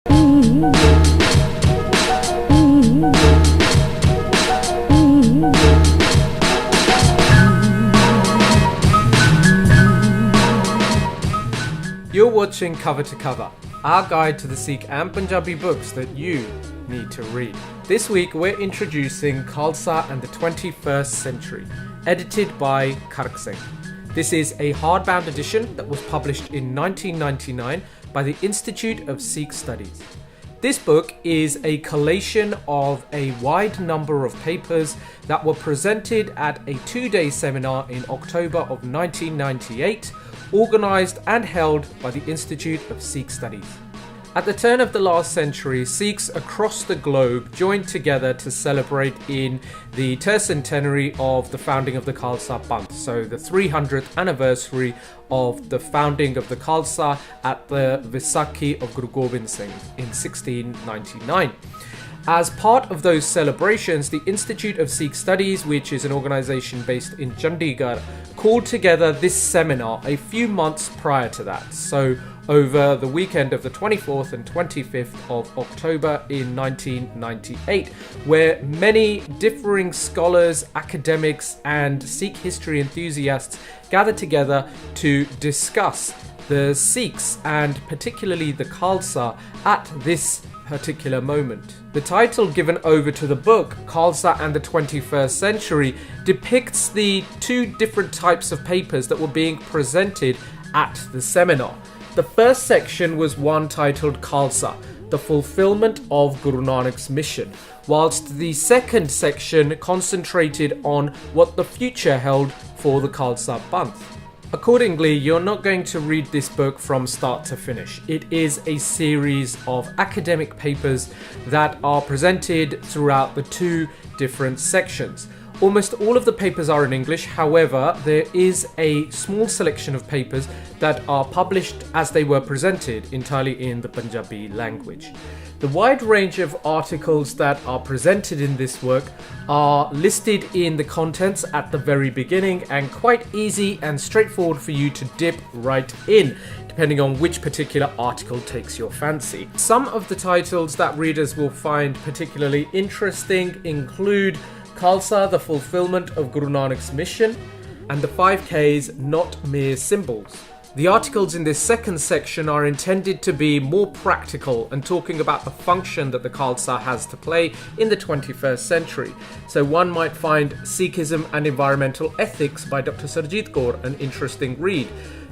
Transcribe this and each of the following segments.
You're watching Cover to Cover, our guide to the Sikh and Punjabi books that you need to read. This week we're introducing Khalsa and the 21st Century, edited by Kharak Singh. This is a hardbound edition that was published in 1999 by the Institute of Sikh Studies. This book is a collation of a wide number of papers that were presented at a 2-day seminar in October of 1998, organised and held by the Institute of Sikh Studies. At the turn of the last century, Sikhs across the globe joined together to celebrate in the tercentenary of the founding of the Khalsa Panth, so the 300th anniversary of the founding of the Khalsa at the Vaisakhi of Guru Gobind Singh in 1699. As part of those celebrations, the Institute of Sikh Studies, which is an organisation based in Chandigarh, called together this seminar a few months prior to that, so over the weekend of the 24th and 25th of October in 1998, where many differing scholars, academics and Sikh history enthusiasts gathered together to discuss the Sikhs and particularly the Khalsa at this particular moment. The title given over to the book, Khalsa and the 21st Century, depicts the two different types of papers that were being presented at the seminar. The first section was one titled Khalsa, the fulfillment of Guru Nanak's mission, whilst the second section concentrated on what the future held for the Khalsa Panth. Accordingly, you're not going to read this book from start to finish. It is a series of academic papers that are presented throughout the two different sections. Almost all of the papers are in English, however, there is a small selection of papers that are published as they were presented entirely in the Punjabi language. The wide range of articles that are presented in this work are listed in the contents at the very beginning and quite easy and straightforward for you to dip right in, depending on which particular article takes your fancy. Some of the titles that readers will find particularly interesting include Khalsa, the fulfillment of Guru Nanak's mission, and the 5Ks, not mere symbols. The articles in this second section are intended to be more practical and talking about the function that the Khalsa has to play in the 21st century. So one might find Sikhism and Environmental Ethics by Dr. Sarjeet Kaur an interesting read.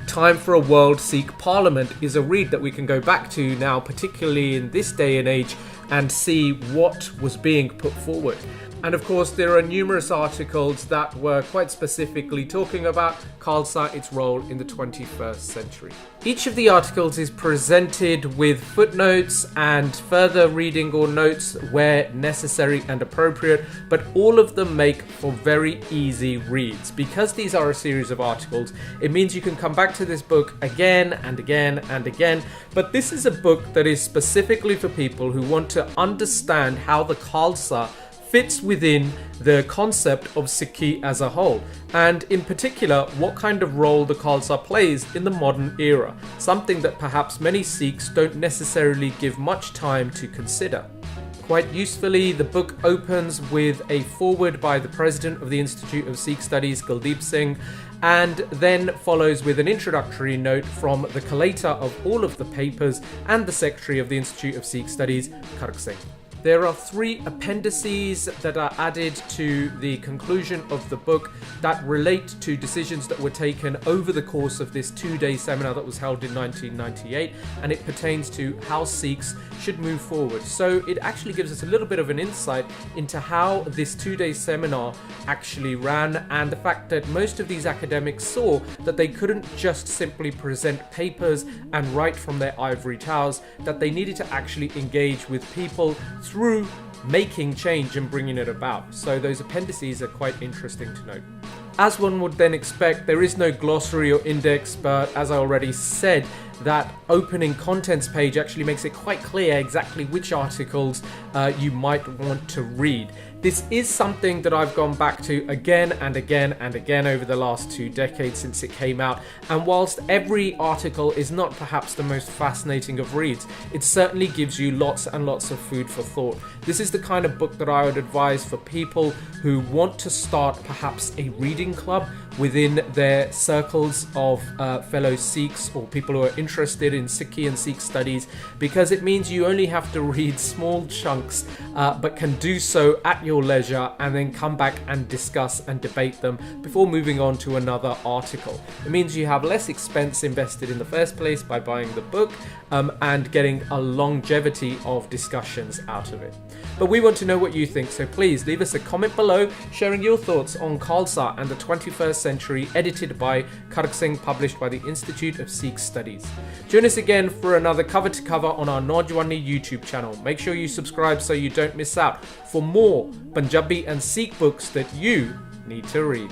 Time for a World Sikh Parliament is a read that we can go back to now, particularly in this day and age, and see what was being put forward. And of course, there are numerous articles that were quite specifically talking about Khalsa, its role in the 21st century. Each of the articles is presented with footnotes and further reading or notes where necessary and appropriate, but all of them make for very easy reads. Because these are a series of articles, it means you can come back to this book again and again and again, but this is a book that is specifically for people who want to understand how the Khalsa fits within the concept of Sikhi as a whole, and in particular what kind of role the Khalsa plays in the modern era, something that perhaps many Sikhs don't necessarily give much time to consider. Quite usefully, the book opens with a foreword by the president of the Institute of Sikh Studies, Kuldeep Singh, and then follows with an introductory note from the collator of all of the papers and the secretary of the Institute of Sikh Studies, Kharak Singh. There are 3 appendices that are added to the conclusion of the book that relate to decisions that were taken over the course of this 2-day seminar that was held in 1998, and it pertains to how Sikhs should move forward. So it actually gives us a little bit of an insight into how this 2-day seminar actually ran, and the fact that most of these academics saw that they couldn't just simply present papers and write from their ivory towers, that they needed to actually engage with people through making change and bringing it about. So those appendices are quite interesting to note. As one would then expect, there is no glossary or index, but as I already said, that opening contents page actually makes it quite clear exactly which articles you might want to read. This is something that I've gone back to again and again and again over the last 2 decades since it came out, and whilst every article is not perhaps the most fascinating of reads, it certainly gives you lots and lots of food for thought. This is the kind of book that I would advise for people who want to start perhaps a reading club within their circles of fellow Sikhs or people who are interested in Sikhi and Sikh studies, because it means you only have to read small chunks but can do so at your leisure and then come back and discuss and debate them before moving on to another article. It means you have less expense invested in the first place by buying the book and getting a longevity of discussions out of it. But we want to know what you think, so please leave us a comment below sharing your thoughts on Khalsa and the 21st century, edited by Kharak Singh, published by the Institute of Sikh Studies. Join us again for another cover to cover on our Naujawani YouTube channel. Make sure you subscribe so you don't miss out for more Punjabi and Sikh books that you need to read.